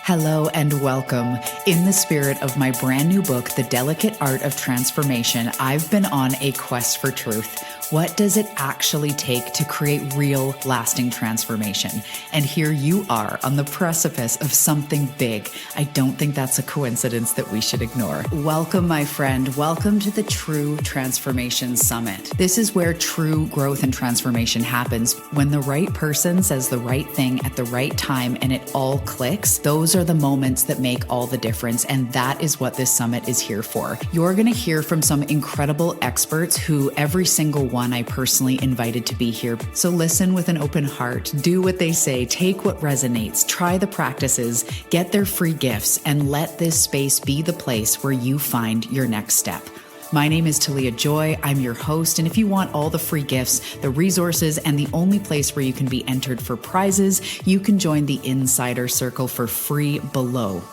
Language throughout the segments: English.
Hello and welcome. In the spirit of my brand new book, The Delicate Art of Transformation, I've been on a quest for truth. What does it actually take to create real, lasting transformation? And here you are on the precipice of something big. I don't think that's a coincidence that we should ignore. Welcome, my friend. Welcome to the True Transformation Summit. This is where true growth and transformation happens when the right person says the right thing at the right time and it all clicks. Those are the moments that make all the difference. And that is what this summit is here for. You're going to hear from some incredible experts who every single one I personally invited to be here. So listen with an open heart, do what they say, take what resonates, try the practices, get their free gifts, and let this space be the place where you find your next step. My name is Talia Joy. I'm your host. And if you want all the free gifts, the resources, and the only place where you can be entered for prizes, you can join the Insider Circle for free below.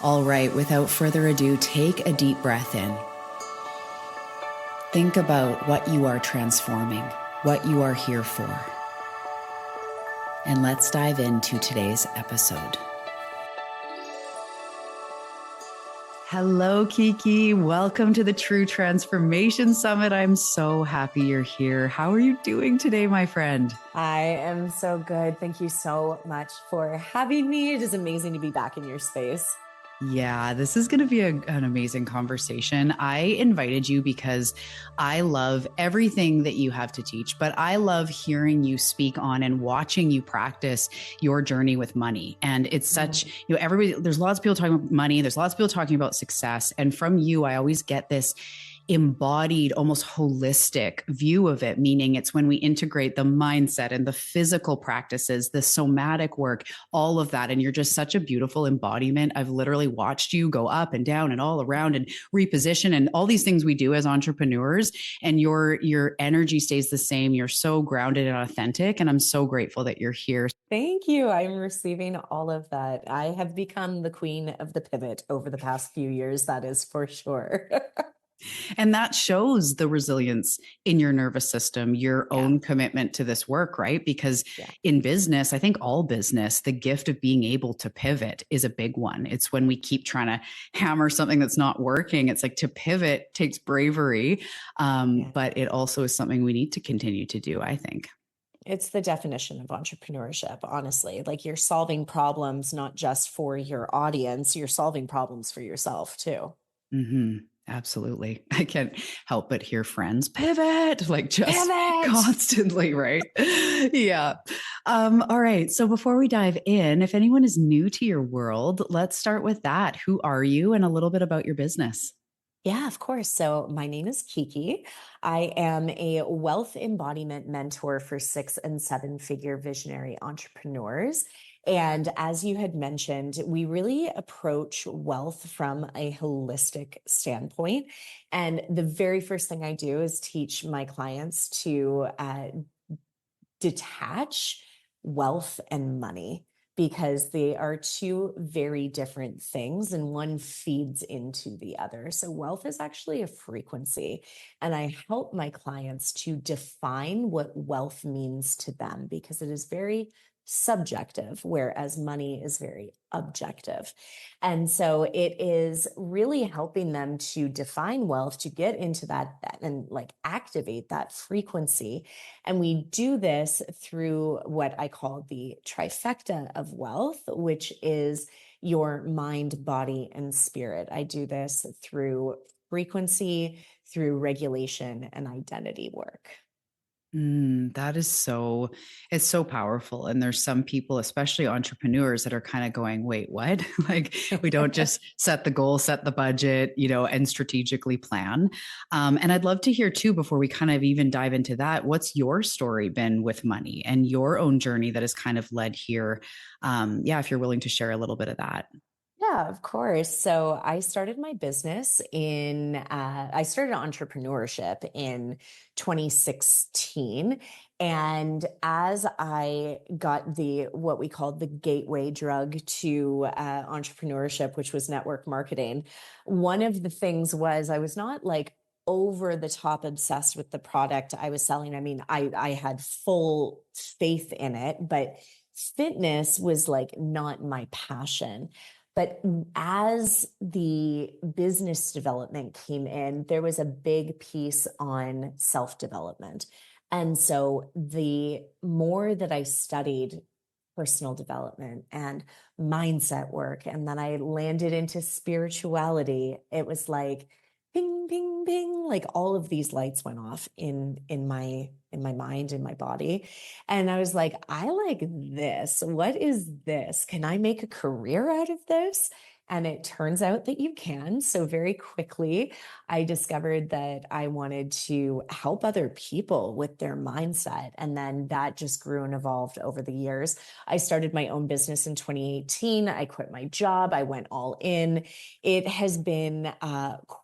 All right, without further ado, take a deep breath in. Think about what you are transforming, what you are here for. And let's dive into today's episode. Hello, Kiki. Welcome to the True Transformation Summit. I'm so happy you're here. How are you doing today, my friend? I am so good. Thank you so much for having me. It is amazing to be back in your space. Yeah, this is going to be an amazing conversation. I invited you because I love everything that you have to teach, but I love hearing you speak on and watching you practice your journey with money. And it's such, everybody, there's lots of people talking about money. There's lots of people talking about success. And from you, I always get this embodied, almost holistic view of it, meaning it's when we integrate the mindset and the physical practices, the somatic work, all of that. And you're just such a beautiful embodiment. I've literally watched you go up and down and all around and reposition and all these things we do as entrepreneurs. And your energy stays the same. You're so grounded and authentic. And I'm so grateful that you're here. Thank you. I'm receiving all of that. I have become the queen of the pivot over the past few years. That is for sure. And that shows the resilience in your nervous system, your own commitment to this work, right? Because in business, I think all business, the gift of being able to pivot is a big one. It's when we keep trying to hammer something that's not working. It's like to pivot takes bravery, but it also is something we need to continue to do, I think. It's the definition of entrepreneurship, honestly. Like you're solving problems, not just for your audience, you're solving problems for yourself too. Mm-hmm. Absolutely. I can't help but hear friends pivot, like just Pivot! Constantly, right? Yeah. All right. So before we dive in, if anyone is new to your world, let's start with that. Who are you and a little bit about your business? Yeah, of course. So my name is Kiki. I am a wealth embodiment mentor for 6- and 7-figure visionary entrepreneurs. And as you had mentioned, we really approach wealth from a holistic standpoint. And the very first thing I do is teach my clients to detach wealth and money, because they are two very different things and one feeds into the other. So wealth is actually a frequency. And I help my clients to define what wealth means to them, because it is very subjective, whereas money is very objective. And so it is really helping them to define wealth, to get into that and like activate that frequency. And we do this through what I call the trifecta of wealth, which is your mind, body, and spirit. I do this through frequency, through regulation, and identity work. That is it's so powerful. And there's some people, especially entrepreneurs, that are kind of going, wait, what? Like we don't just set the goal, set the budget, and strategically plan. And I'd love to hear too, before we kind of even dive into that, what's your story been with money and your own journey that has kind of led here? If you're willing to share a little bit of that. Yeah, of course. So I started my business I started entrepreneurship in 2016. And as I got what we called the gateway drug to entrepreneurship, which was network marketing, one of the things was I was not like over the top obsessed with the product I was selling. I mean, I had full faith in it, but fitness was like not my passion. But as the business development came in, there was a big piece on self-development. And so the more that I studied personal development and mindset work, and then I landed into spirituality, it was like ping, ping, ping, like all of these lights went off in my mind, in my body. And I was like, I like this. What is this? Can I make a career out of this? And it turns out that you can. So very quickly, I discovered that I wanted to help other people with their mindset. And then that just grew and evolved over the years. I started my own business in 2018. I quit my job. I went all in. It has been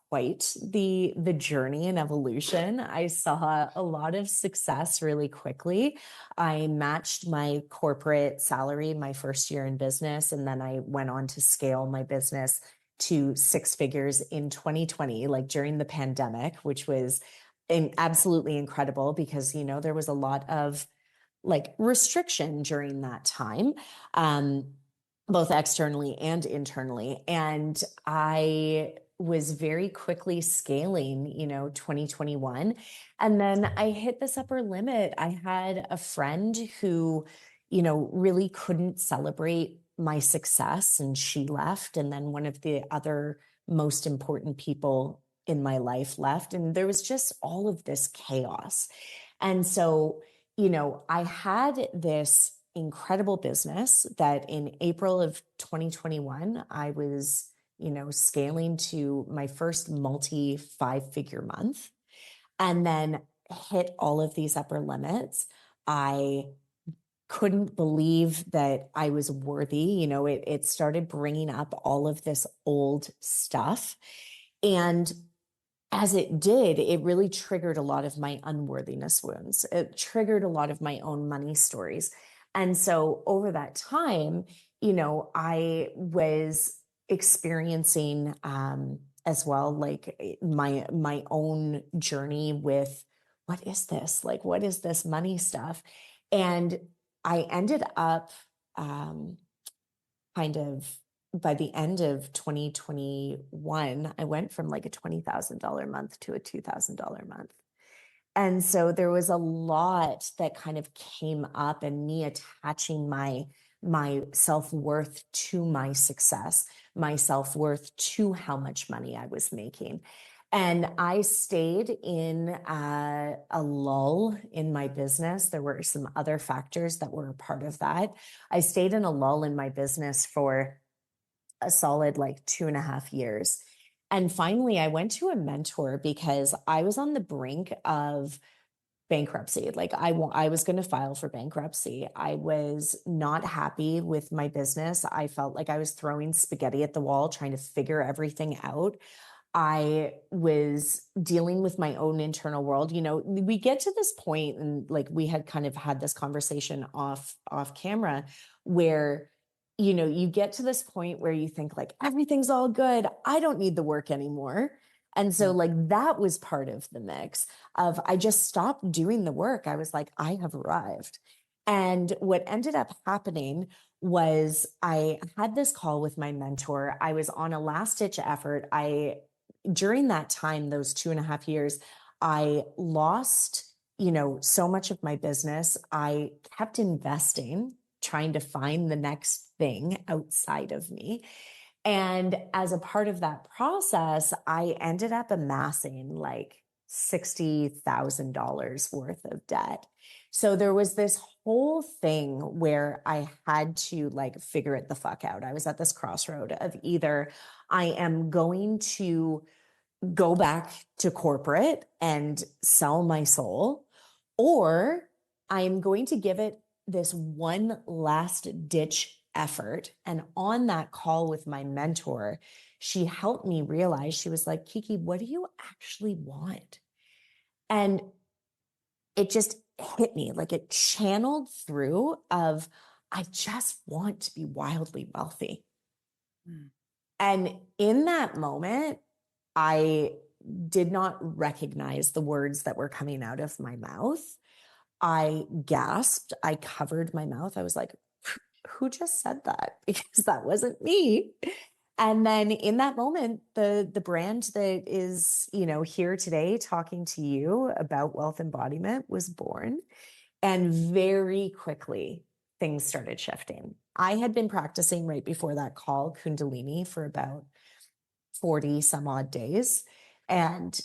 quite the journey and evolution. I saw a lot of success really quickly. I matched my corporate salary my first year in business, and then I went on to scale my business to six figures in 2020, like during the pandemic, which was absolutely incredible because, you know, there was a lot of like restriction during that time, both externally and internally. And I was very quickly scaling, you know, 2021. And then I hit this upper limit. I had a friend who, you know, really couldn't celebrate my success, and she left. And then one of the other most important people in my life left. And there was just all of this chaos. And so, you know, I had this incredible business that in April of 2021, I was, you know, scaling to my first multi five-figure month, and then hit all of these upper limits. I couldn't believe that I was worthy. You know, it started bringing up all of this old stuff. And as it did, it really triggered a lot of my unworthiness wounds. It triggered a lot of my own money stories. And so over that time, you know, I was experiencing as well, like my own journey with what is this? Like, what is this money stuff? And I ended up kind of by the end of 2021, I went from like a $20,000 month to a $2,000 month. And so there was a lot that kind of came up, and me attaching my self-worth to my success, my self-worth to how much money I was making. And I stayed in a lull in my business. There were some other factors that were a part of that. I stayed in a lull in my business for a solid like 2.5 years. And finally, I went to a mentor because I was on the brink of bankruptcy. Like I was going to file for bankruptcy. I was not happy with my business. I felt like I was throwing spaghetti at the wall, trying to figure everything out. I was dealing with my own internal world. You know, we get to this point, and like we had kind of had this conversation off camera, where, you know, you get to this point where you think like everything's all good. I don't need the work anymore. And so like that was part of the mix of I just stopped doing the work. I was like, I have arrived. And what ended up happening was I had this call with my mentor. I was on a last ditch effort. During that time, those 2.5 years, I lost, you know, so much of my business. I kept investing, trying to find the next thing outside of me. And as a part of that process, I ended up amassing like $60,000 worth of debt. So there was this whole thing where I had to like figure it the fuck out. I was at this crossroad of either I am going to go back to corporate and sell my soul, or I'm going to give it this one last ditch effort. And on that call with my mentor, she helped me realize, she was like, Kiki, what do you actually want? And it just hit me, like it channeled through of, I just want to be wildly wealthy. Mm. And in that moment, I did not recognize the words that were coming out of my mouth. I gasped. I covered my mouth. I was like, who just said that? Because that wasn't me. And then in that moment, the brand that is, here today talking to you about wealth embodiment was born. And very quickly, things started shifting. I had been practicing right before that call, Kundalini, for about 40 some odd days. And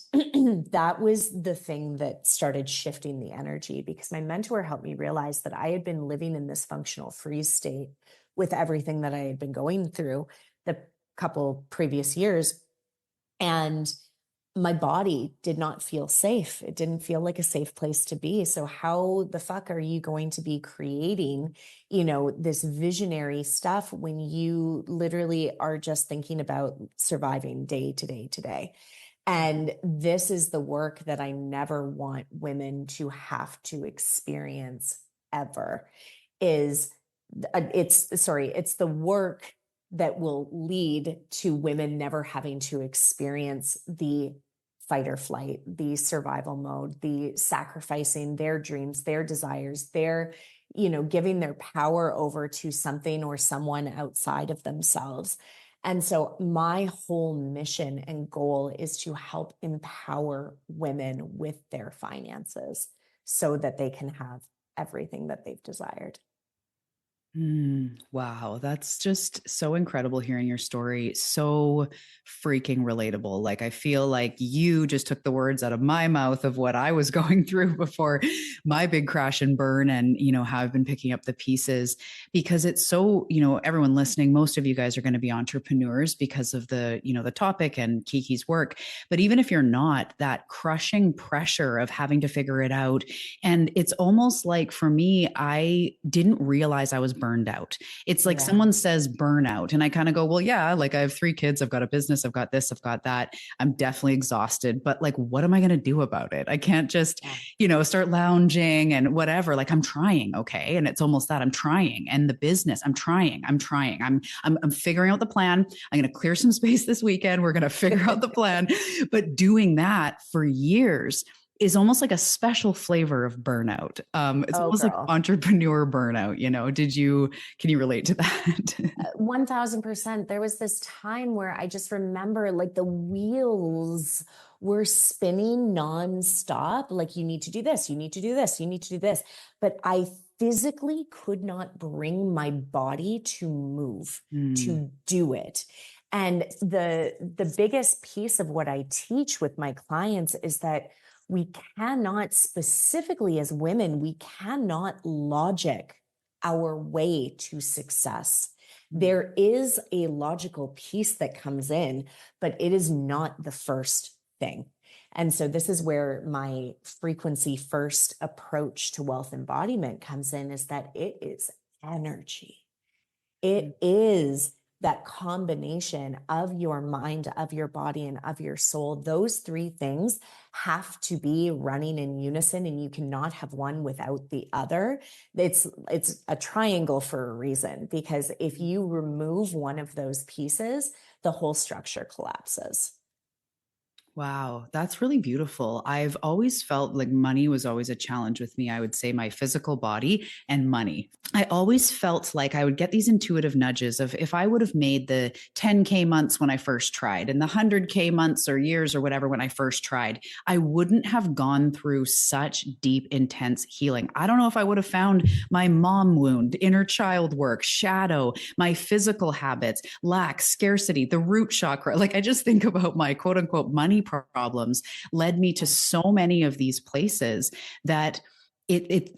that was the thing that started shifting the energy, because my mentor helped me realize that I had been living in this functional freeze state with everything that I had been going through the couple previous years. And my body did not feel safe. It didn't feel like a safe place to be. So how the fuck are you going to be creating, this visionary stuff when you literally are just thinking about surviving day to day to day? And this is the work that I never want women to have to experience ever. It's the work that will lead to women never having to experience the fight or flight, the survival mode, the sacrificing their dreams, their desires, their, giving their power over to something or someone outside of themselves. And so my whole mission and goal is to help empower women with their finances so that they can have everything that they've desired. Wow, that's just so incredible hearing your story. So freaking relatable. Like, I feel like you just took the words out of my mouth of what I was going through before my big crash and burn, and, how I've been picking up the pieces, because it's so, everyone listening, most of you guys are going to be entrepreneurs because of the, the topic and Kiki's work. But even if you're not, that crushing pressure of having to figure it out. And it's almost like, for me, I didn't realize I was burned out. It's like someone says burnout, and I kind of go, well, yeah, like I have 3 kids, I've got a business, I've got this, I've got that. I'm definitely exhausted, but like, what am I going to do about it? I can't just, start lounging and whatever. Like, I'm trying. Okay. And it's almost that I'm trying, and the business, I'm trying. I'm figuring out the plan. I'm going to clear some space this weekend. We're going to figure out the plan. But doing that for years is almost like a special flavor of burnout. It's almost like entrepreneur burnout, can you relate to that? 1000%. There was this time where I just remember like the wheels were spinning nonstop. Like, you need to do this, you need to do this, you need to do this. But I physically could not bring my body to move, to do it. And the biggest piece of what I teach with my clients is that we cannot, specifically as women, we cannot logic our way to success. There is a logical piece that comes in, but it is not the first thing. And so this is where my frequency first approach to wealth embodiment comes in, is that it is energy. It is that combination of your mind, of your body, and of your soul. Those 3 things have to be running in unison, and you cannot have one without the other. It's a triangle for a reason, because if you remove one of those pieces, the whole structure collapses. Wow, that's really beautiful. I've always felt like money was always a challenge with me. I would say my physical body and money. I always felt like I would get these intuitive nudges of, if I would have made the 10K months when I first tried, and the 100K months or years or whatever when I first tried, I wouldn't have gone through such deep, intense healing. I don't know if I would have found my mom wound, inner child work, shadow, my physical habits, lack, scarcity, the root chakra. Like, I just think about my quote unquote money problems led me to so many of these places that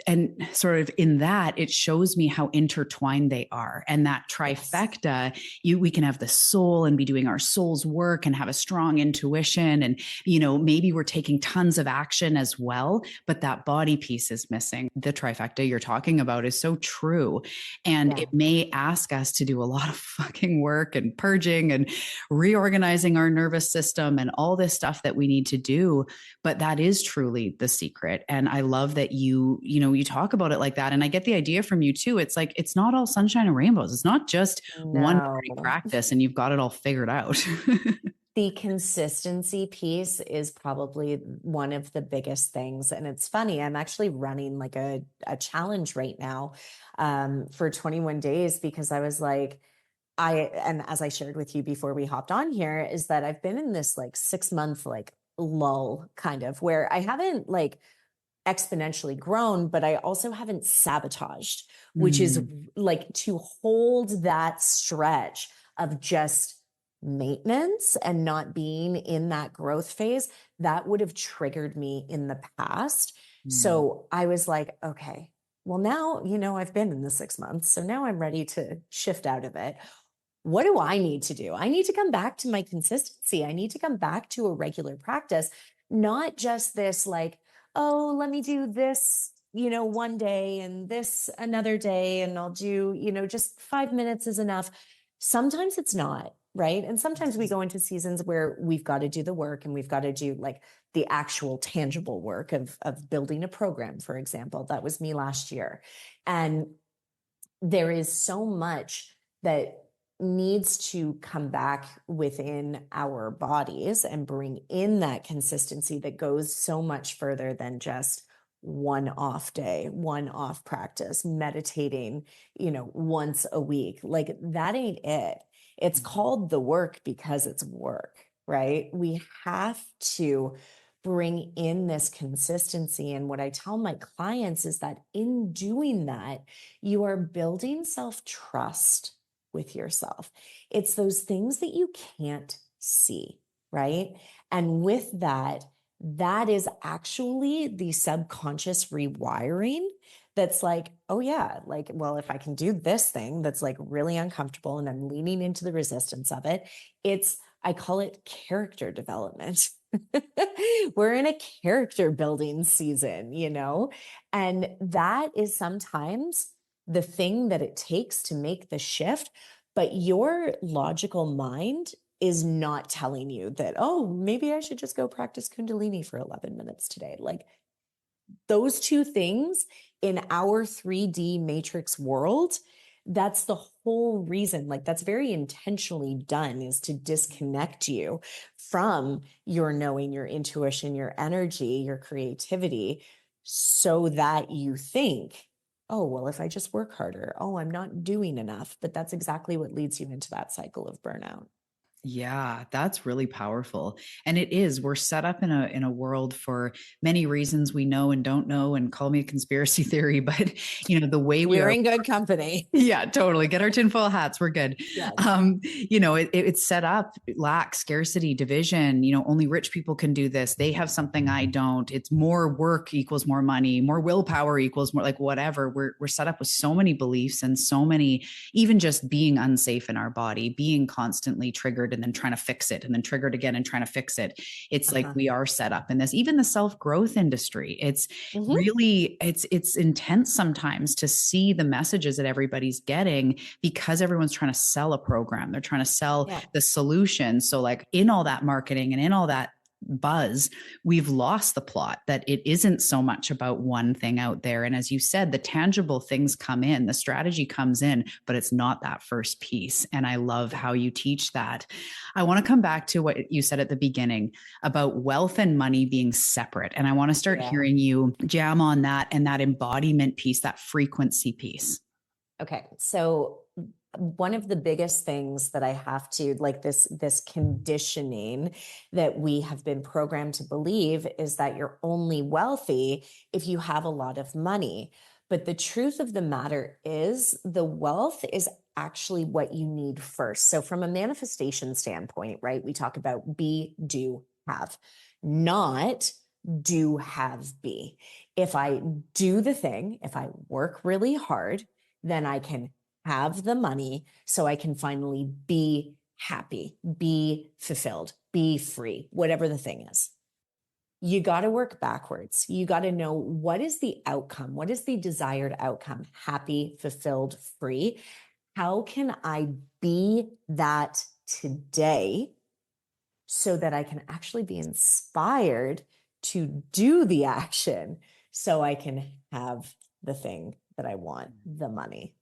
and sort of in that, it shows me how intertwined they are. And that trifecta, we can have the soul and be doing our soul's work and have a strong intuition. And, maybe we're taking tons of action as well, but that body piece is missing. The trifecta you're talking about is so true. And it may ask us to do a lot of fucking work and purging and reorganizing our nervous system and all this stuff that we need to do. But that is truly the secret. And I love that you talk about it like that. And I get the idea from you too. It's like, it's not all sunshine and rainbows. It's not just one practice and you've got it all figured out. The consistency piece is probably one of the biggest things. And it's funny, I'm actually running like a challenge right now for 21 days because I was like, and as I shared with you before we hopped on here, is that I've been in this like 6 month like lull kind of where I haven't like exponentially grown, but I also haven't sabotaged, which is Mm, like to hold that stretch of just maintenance and not being in that growth phase that would have triggered me in the past. mm, So I was like, okay, well, now, I've been in the 6 months. So now I'm ready to shift out of it. What do I need to do? I need to come back to my consistency. I need to come back to a regular practice, not just this like, oh, let me do this, one day and this another day, and I'll do, just 5 minutes is enough. Sometimes it's not, right? And sometimes we go into seasons where we've got to do the work and we've got to do like the actual tangible work of building a program, for example. That was me last year. And there is so much that needs to come back within our bodies and bring in that consistency that goes so much further than just one off day, one off practice, meditating, once a week. Like that ain't it. It's called the work because it's work, right? We have to bring in this consistency. And what I tell my clients is that in doing that, you are building self trust with yourself. It's those things that you can't see, right? And with that, that is actually the subconscious rewiring that's like, oh, yeah, like, well, if I can do this thing that's like really uncomfortable and I'm leaning into the resistance of it, I call it character development. We're in a character building season, and that is sometimes the thing that it takes to make the shift. But your logical mind is not telling you that, oh, maybe I should just go practice Kundalini for 11 minutes today. Like those two things in our 3D matrix world, that's the whole reason. Like that's very intentionally done, is to disconnect you from your knowing, your intuition, your energy, your creativity, so that you think, oh, well, if I just work harder, oh, I'm not doing enough. But that's exactly what leads you into that cycle of burnout. Yeah, that's really powerful. And it is, we're set up in a world for many reasons we know and don't know, and call me a conspiracy theory, but the way we You're are. in good company. Yeah, totally. Get our tinfoil hats. We're good. Yes. It's set up lack, scarcity, division. Only rich people can do this. They have something I don't. It's more work equals more money, more willpower equals more, like whatever. We're set up with so many beliefs and so many, even just being unsafe in our body, being constantly triggered and then trying to fix it and then triggered again and trying to fix it. It's like we are set up in this, even the self-growth industry. It's Mhm. really, it's intense sometimes to see the messages that everybody's getting, because everyone's trying to sell a program. They're trying to sell Yeah. the solution. So like in all that marketing and in all that buzz, we've lost the plot that it isn't so much about one thing out there. And as you said, the tangible things come in, the strategy comes in, but it's not that first piece. And I love how you teach that. I want to come back to what you said at the beginning about wealth and money being separate. And I want to start Yeah. hearing you jam on that and that embodiment piece, that frequency piece. Okay. So one of the biggest things that I have to like this conditioning that we have been programmed to believe is that you're only wealthy if you have a lot of money. But the truth of the matter is the wealth is actually what you need first. So from a manifestation standpoint, right? We talk about be, do, have, not do, have, be. If I do the thing, if I work really hard, then I can have the money so I can finally be happy, be fulfilled, be free, whatever the thing is. You got to work backwards. You got to know what is the outcome? What is the desired outcome? Happy, fulfilled, free. How can I be that today so that I can actually be inspired to do the action so I can have the thing that I want, the money?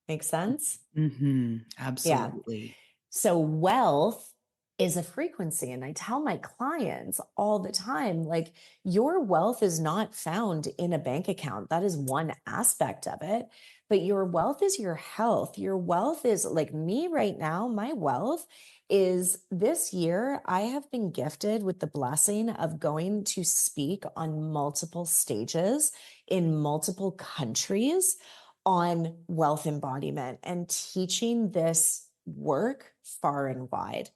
Make sense? Mm-hmm. Yeah. Absolutely. So wealth is a frequency. And I tell my clients all the time, like, your wealth is not found in a bank account. That is one aspect of it. But your wealth is your health. Your wealth is like me right now. My wealth is this year, I have been gifted with the blessing of going to speak on multiple stages in multiple countries on wealth embodiment and teaching this work far and wide.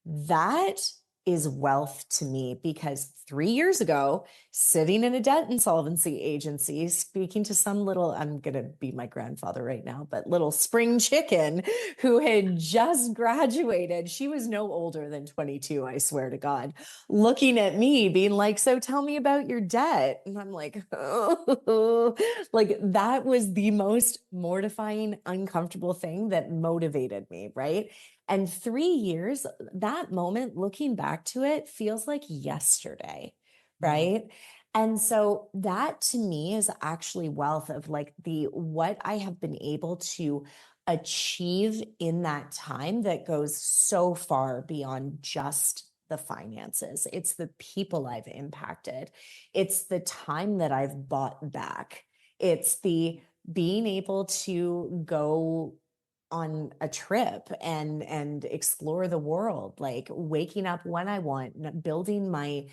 That is wealth to me, because 3 years ago, sitting in a debt insolvency agency, speaking to some little, I'm going to be my grandfather right now, but little spring chicken who had just graduated. She was no older than 22, I swear to God, looking at me being like, so tell me about your debt. And I'm like, oh, like that was the most mortifying, uncomfortable thing that motivated me, right? And 3 years, that moment, looking back to it, feels like yesterday, Mm. right? And so that to me is actually wealth of like the what I have been able to achieve in that time that goes so far beyond just the finances. It's the people I've impacted. It's the time that I've bought back. It's the being able to go on a trip and explore the world, like waking up when I want, building my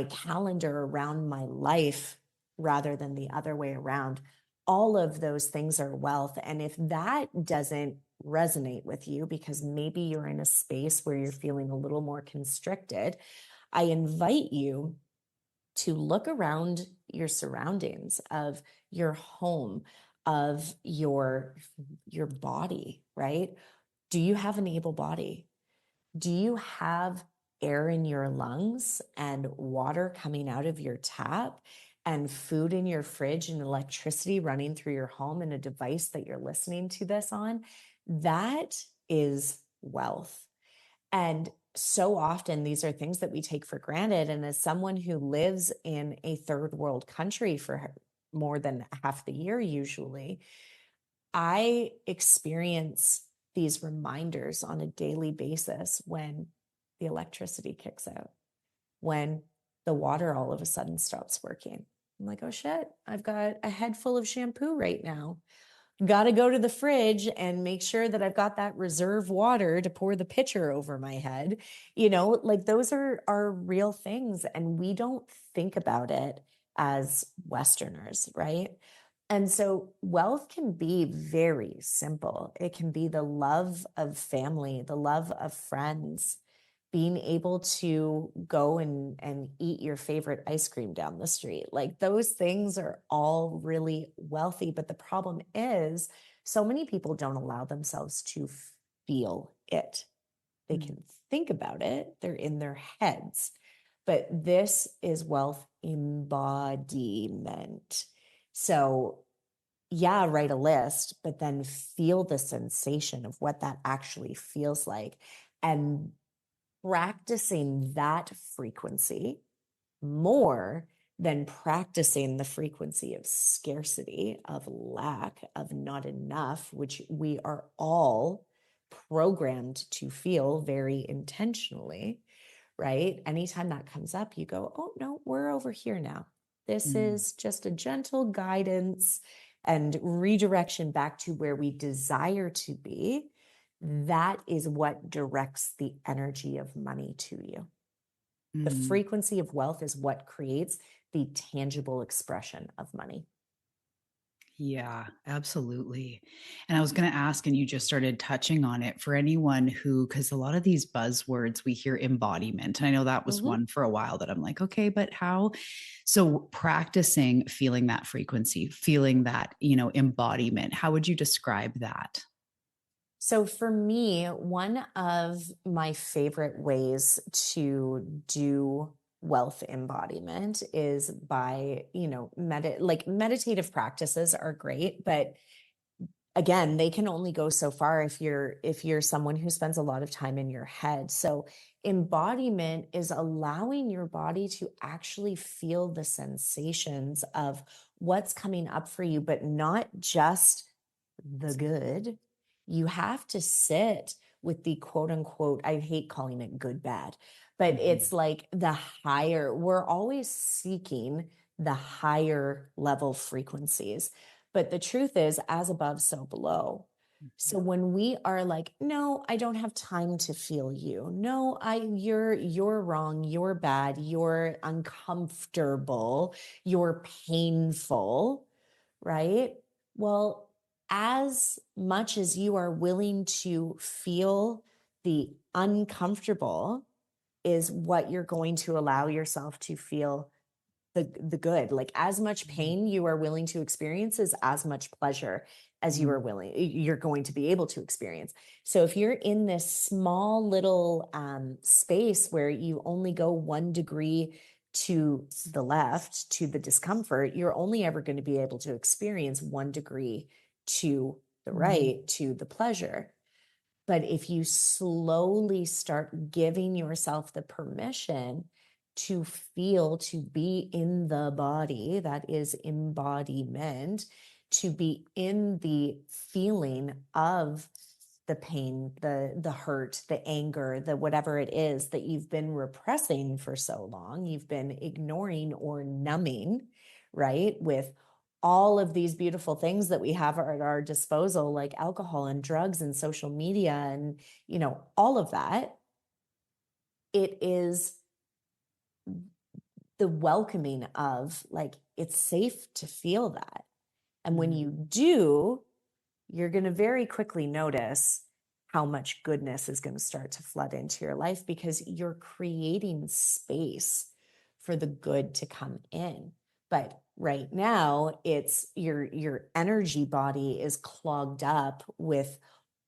calendar around my life rather than the other way around. All of those things are wealth. And if that doesn't resonate with you, because maybe you're in a space where you're feeling a little more constricted, I invite you to look around your surroundings of your home, of your body, right? Do you have an able body? Do you have air in your lungs and water coming out of your tap and food in your fridge and electricity running through your home and a device that you're listening to this on? That is wealth. And so often these are things that we take for granted. And as someone who lives in a third world country for more than half the year, usually, I experience these reminders on a daily basis when the electricity kicks out, when the water all of a sudden stops working. I'm like, oh shit, I've got a head full of shampoo right now. Got to go to the fridge and make sure that I've got that reserve water to pour the pitcher over my head. Like those are real things, and we don't think about it as Westerners, right? And so wealth can be very simple. It can be the love of family, the love of friends, being able to go and eat your favorite ice cream down the street. Like those things are all really wealthy. But the problem is, so many people don't allow themselves to feel it. They Mm. can think about it, they're in their heads. But this is wealth embodiment. So, yeah, write a list, but then feel the sensation of what that actually feels like. And practicing that frequency more than practicing the frequency of scarcity, of lack, of not enough, which we are all programmed to feel very intentionally, right? Anytime that comes up, you go, oh, no, we're over here now. This Mm. is just a gentle guidance and redirection back to where we desire to be. That is what directs the energy of money to you. The Mm. frequency of wealth is what creates the tangible expression of money. Yeah, absolutely. And I was going to ask, and you just started touching on it for anyone who, because a lot of these buzzwords we hear embodiment. And I know that was Mhm. one for a while that I'm like, okay, but how? So practicing feeling that frequency, feeling that, embodiment, how would you describe that? So for me, one of my favorite ways to do wealth embodiment is by, like meditative practices are great, but again, they can only go so far if you're someone who spends a lot of time in your head. So embodiment is allowing your body to actually feel the sensations of what's coming up for you, but not just the good. You have to sit with the quote unquote, I hate calling it good, bad, but Mhm. it's like the higher, we're always seeking the higher level frequencies. But the truth is, as above, so below. So Mhm. when we are like, no, I don't have time to feel you. No, you're wrong, you're bad, you're uncomfortable, you're painful, right? Well, as much as you are willing to feel the uncomfortable is what you're going to allow yourself to feel the good. Like as much pain you are willing to experience is as much pleasure as Mhm. you're going to be able to experience. So if you're in this small little space where you only go 1 degree to the left to the discomfort, you're only ever going to be able to experience 1 degree to the Mhm. right to the pleasure. But if you slowly start giving yourself the permission to feel, to be in the body, that is embodiment, to be in the feeling of the pain, the hurt, the anger, the whatever it is that you've been repressing for so long, you've been ignoring or numbing, right? With all of these beautiful things that we have at our disposal, like alcohol and drugs and social media and, all of that. It is the welcoming of like, it's safe to feel that. And when Mhm. you do, you're going to very quickly notice how much goodness is going to start to flood into your life because you're creating space for the good to come in. But right now, it's your energy body is clogged up with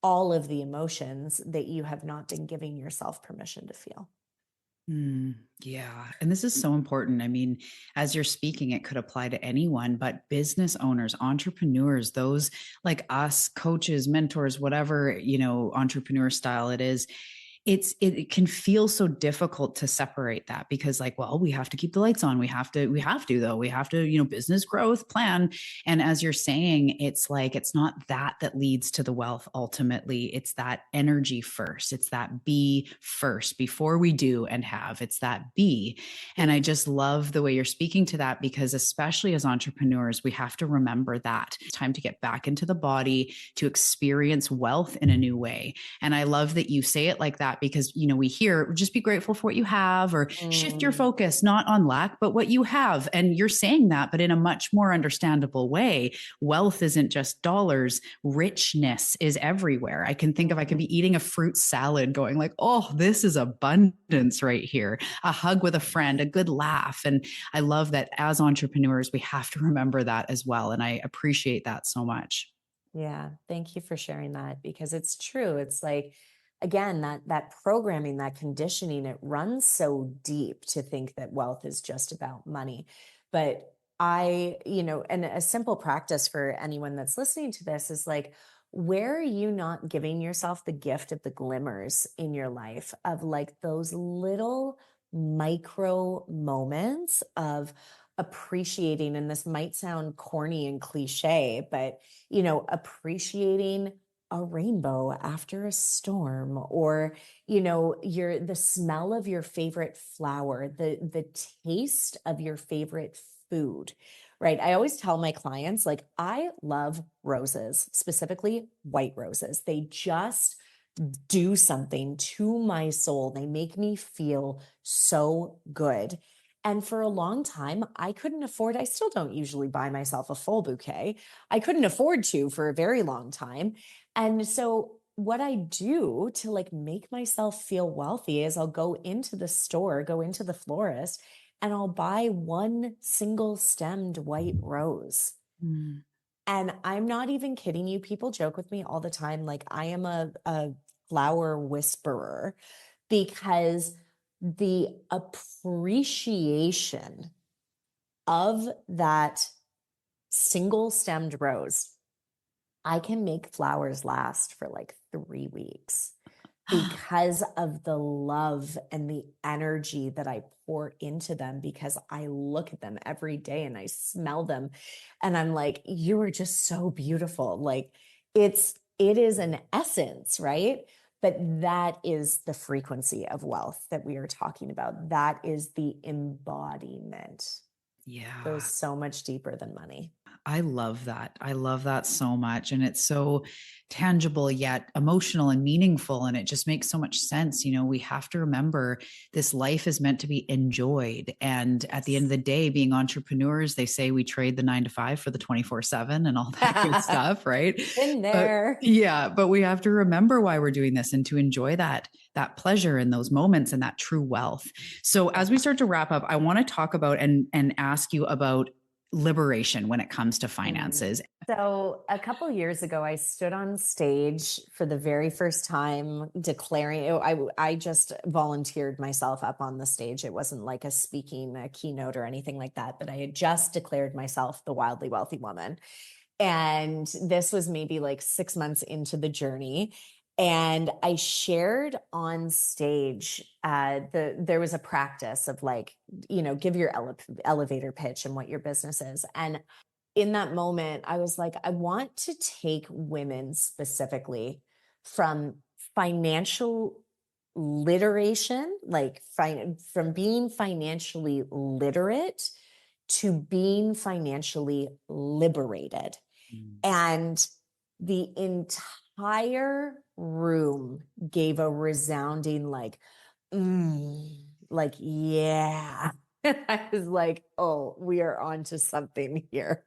all of the emotions that you have not been giving yourself permission to feel. Yeah. And this is so important. I mean, as you're speaking, it could apply to anyone, but business owners, entrepreneurs, those like us, coaches, mentors, whatever, entrepreneur style it is, it can feel so difficult to separate that because like, well, we have to keep the lights on. We have to though. We have to, business growth plan. And as you're saying, it's like it's not that leads to the wealth ultimately. It's that energy first. It's that be first before we do and have. It's that be. And I just love the way you're speaking to that because especially as entrepreneurs, we have to remember that it's time to get back into the body to experience wealth in a new way. And I love that you say it like that because, we hear just be grateful for what you have or shift your Mm, focus, not on lack, but what you have. And you're saying that, but in a much more understandable way. Wealth isn't just dollars, richness is everywhere. I can mhm. be eating a fruit salad going like, oh, this is abundance right here. A hug with a friend, a good laugh. And I love that as entrepreneurs, we have to remember that as well. And I appreciate that so much. Yeah, thank you for sharing that because it's true. It's like again that programming, that conditioning, it runs so deep to think that wealth is just about money. But and a simple practice for anyone that's listening to this is like where are you not giving yourself the gift of the glimmers in your life of like those little micro moments of appreciating, and this might sound corny and cliche, but appreciating a rainbow after a storm or your the smell of your favorite flower, the taste of your favorite food, right? I always tell my clients like I love roses, specifically white roses. They just do something to my soul. They make me feel so good. And for a long time, I couldn't afford, I still don't usually buy myself a full bouquet. I couldn't afford to for a very long time. And so what I do to like make myself feel wealthy is I'll go into the store, go into the florist, and I'll buy one single stemmed white rose. Mm. And I'm not even kidding you. People joke with me all the time, like I am a flower whisperer because the appreciation of that single stemmed rose, I can make flowers last for like 3 weeks because of the love and the energy that I pour into them because I look at them every day and I smell them and I'm like, you are just so beautiful. Like it is an essence, right? But that is the frequency of wealth that we are talking about. That is the embodiment. Goes Yeah. so much deeper than money. I love that. I love that so much. And it's so tangible yet emotional and meaningful. And it just makes so much sense. You know, we have to remember this life is meant to be enjoyed. And at the end of the day, being entrepreneurs, they say we trade the 9 to 5 for the 24/7 and all that good stuff, right? Been But there. yeah, but we have to remember why we're doing this and to enjoy that pleasure in those moments and that true wealth. So as we start to wrap up, I want to talk about and ask you about liberation when it comes to finances. So a couple years ago, I stood on stage for the very first time declaring, I just volunteered myself up on the stage. It wasn't like a keynote or anything like that, but I had just declared myself the wildly wealthy woman. And this was maybe like 6 months into the journey. And I shared on stage, there was a practice of like, give your elevator pitch and what your business is. And in that moment, I was like, I want to take women specifically from financial literation, like from being financially literate to being financially liberated. Mm. And the entire room gave a resounding like, yeah. I was like, oh, we are on to something here.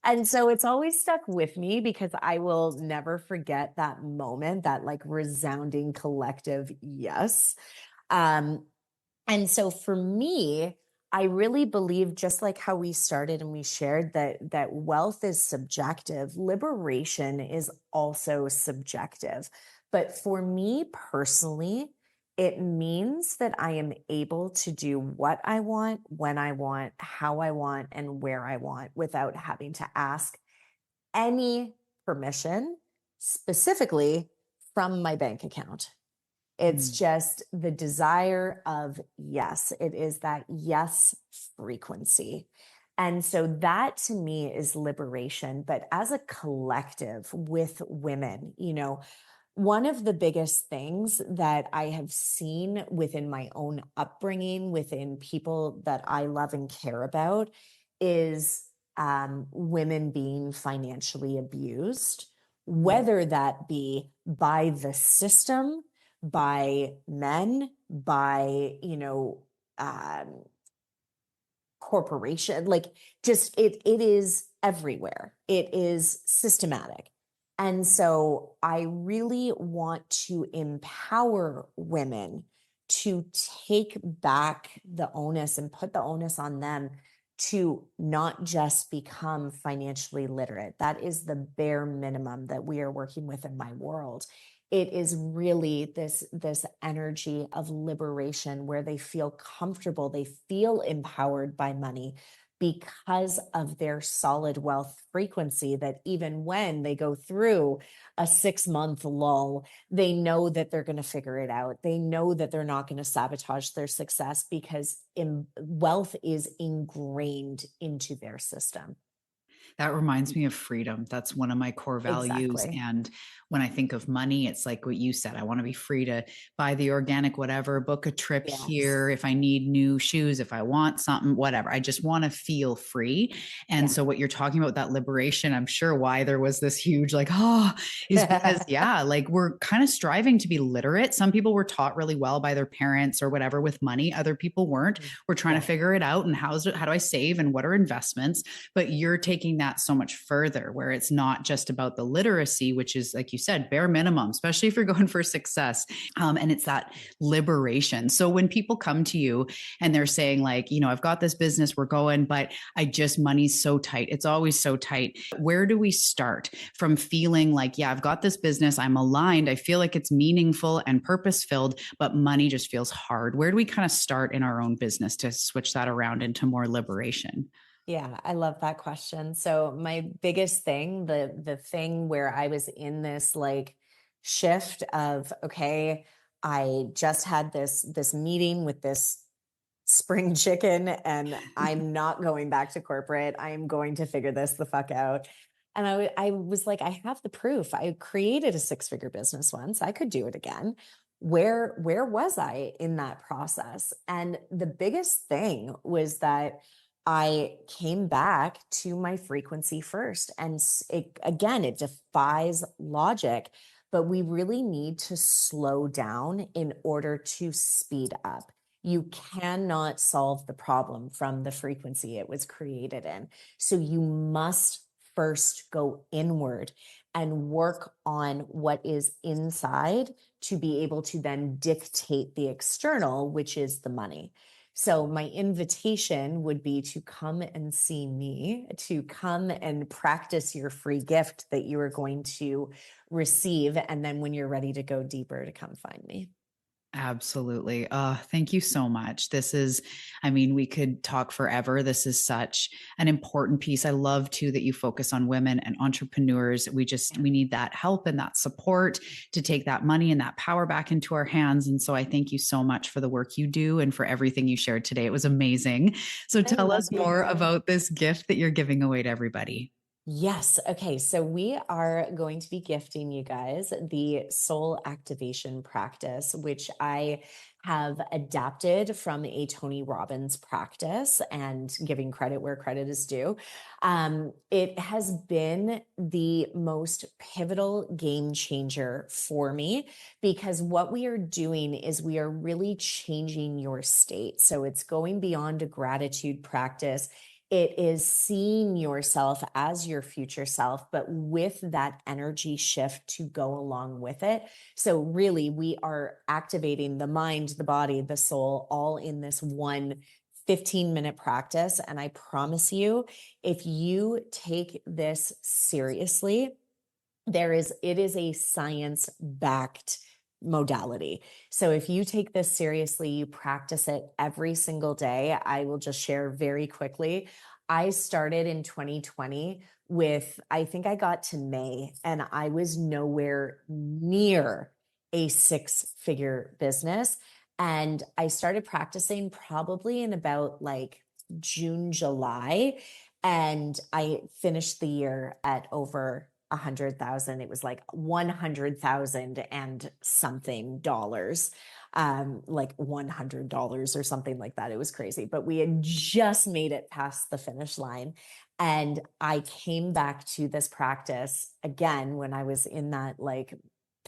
And so it's always stuck with me because I will never forget that moment, that like resounding collective yes. Um, and so for me, I really believe, just like how we started and we shared, that wealth is subjective, liberation is also subjective. But for me personally, it means that I am able to do what I want, when I want, how I want, and where I want without having to ask any permission, specifically from my bank account. It's Mm. just the desire of yes. It is that yes frequency. And so that to me is liberation. But as a collective with women, one of the biggest things that I have seen within my own upbringing, within people that I love and care about, is women being financially abused, whether that be by the system, by men, by, corporation, like just it is everywhere. It is systematic. And so I really want to empower women to take back the onus and put the onus on them to not just become financially literate. That is the bare minimum that we are working with in my world. It is really this energy of liberation where they feel comfortable, they feel empowered by money because of their solid wealth frequency, that even when they go through a 6-month lull, they know that they're going to figure it out. They know that they're not going to sabotage their success because wealth is ingrained into their system. That reminds me of freedom. That's one of my core values. Exactly. And when I think of money, it's like what you said. I want to be free to buy the organic whatever, book a trip Yes. here if I need new shoes, if I want something, whatever. I just want to feel free. And Yeah. so what you're talking about, that liberation, I'm sure why there was this huge like, oh, is because yeah, like we're kind of striving to be literate. Some people were taught really well by their parents or whatever with money. Other people weren't. We're trying Yeah. to figure it out and how do I save and what are investments? But you're taking that so much further where it's not just about the literacy, which is, like you said, bare minimum, especially if you're going for success. And it's that liberation. So when people come to you and they're saying like, I've got this business, we're going, but money's so tight. It's always so tight. Where do we start from feeling like, yeah, I've got this business, I'm aligned, I feel like it's meaningful and purpose filled, but money just feels hard? Where do we kind of start in our own business to switch that around into more liberation? Yeah, I love that question. So my biggest thing, the thing where I was in this like shift of, okay, I just had this meeting with this spring chicken and I'm not going back to corporate. I am going to figure this the fuck out. And I was like, I have the proof. I created a 6-figure business once. I could do it again. Where was I in that process? And the biggest thing was that I came back to my frequency first. And again, it defies logic, but we really need to slow down in order to speed up. You cannot solve the problem from the frequency it was created in. So you must first go inward and work on what is inside to be able to then dictate the external, which is the money. So my invitation would be to come and see me, to come and practice your free gift that you are going to receive. And then when you're ready to go deeper, to come find me. Absolutely. Thank you so much. This is, I mean, we could talk forever. This is such an important piece. I love too that you focus on women and entrepreneurs. We need that help and that support to take that money and that power back into our hands. And so I thank you so much for the work you do and for everything you shared today. It was amazing. So tell us more about this gift that you're giving away to everybody. Yes. Okay. So we are going to be gifting you guys the soul activation practice, which I have adapted from a Tony Robbins practice, and giving credit where credit is due. It has been the most pivotal game changer for me, because what we are doing is we are really changing your state. So it's going beyond a gratitude practice. It is seeing yourself as your future self, but with that energy shift to go along with it. So really, we are activating the mind, the body, the soul, all in this one 15-minute practice. And I promise you, if you take this seriously, it is a science-backed modality. So if you take this seriously, you practice it every single day. I will just share very quickly. I started in 2020 with, I think I got to May, and I was nowhere near a 6-figure business. And I started practicing probably in about like June, July. And I finished the year at over 100,000. It was like 100,000 and something dollars, like $100 or something like that. It was crazy, but we had just made it past the finish line. And I came back to this practice again when I was in that like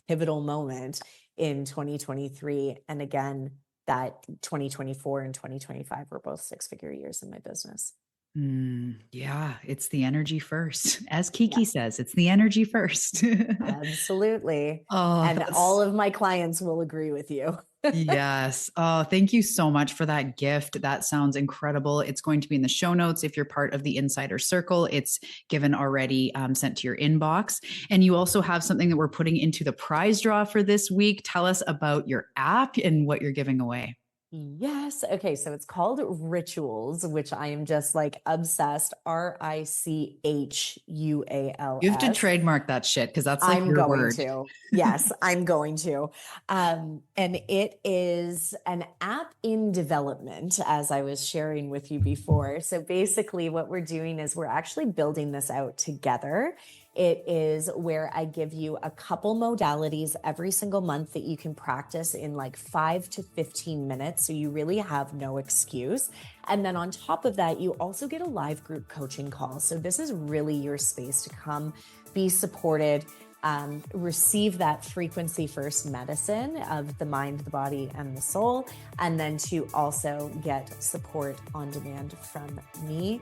pivotal moment in 2023. And again, that 2024 and 2025 were both 6-figure years in my business. Yeah, it's the energy first. As Kiki says, it's the energy first. Absolutely. Oh, And all of my clients will agree with you. yes. Oh, thank you so much for that gift. That sounds incredible. It's going to be in the show notes. If you're part of the Insider Circle, it's given already, sent to your inbox. And you also have something that we're putting into the prize draw for this week. Tell us about your app and what you're giving away. Yes. Okay. So it's called Rituals, which I am just like obsessed. Richuals. You have to trademark that shit because that's like I'm your going word. to. Yes, I'm going to. And it is an app in development, as I was sharing with you before. So basically what we're doing is we're actually building this out together. It is where I give you a couple modalities every single month that you can practice in like 5 to 15 minutes. So you really have no excuse. And then on top of that, you also get a live group coaching call. So this is really your space to come, be supported, receive that frequency first medicine of the mind, the body, and the soul, and then to also get support on demand from me.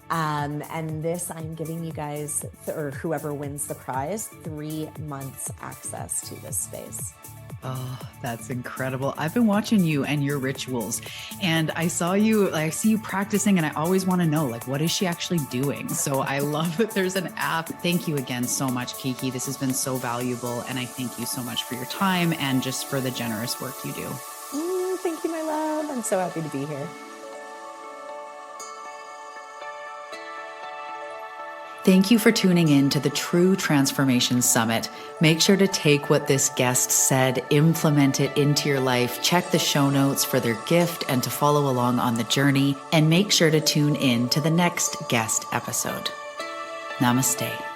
And this, I'm giving you guys, or whoever wins the prize, 3 months access to this space. Oh, that's incredible. I've been watching you and your rituals, and I see you practicing, and I always want to know, like, what is she actually doing? So I love that there's an app. Thank you again so much, Kiki. This has been so valuable. And I thank you so much for your time and just for the generous work you do. Thank you, my love. I'm so happy to be here. Thank you for tuning in to the True Transformation Summit. Make sure to take what this guest said, implement it into your life, check the show notes for their gift and to follow along on the journey, and make sure to tune in to the next guest episode. Namaste.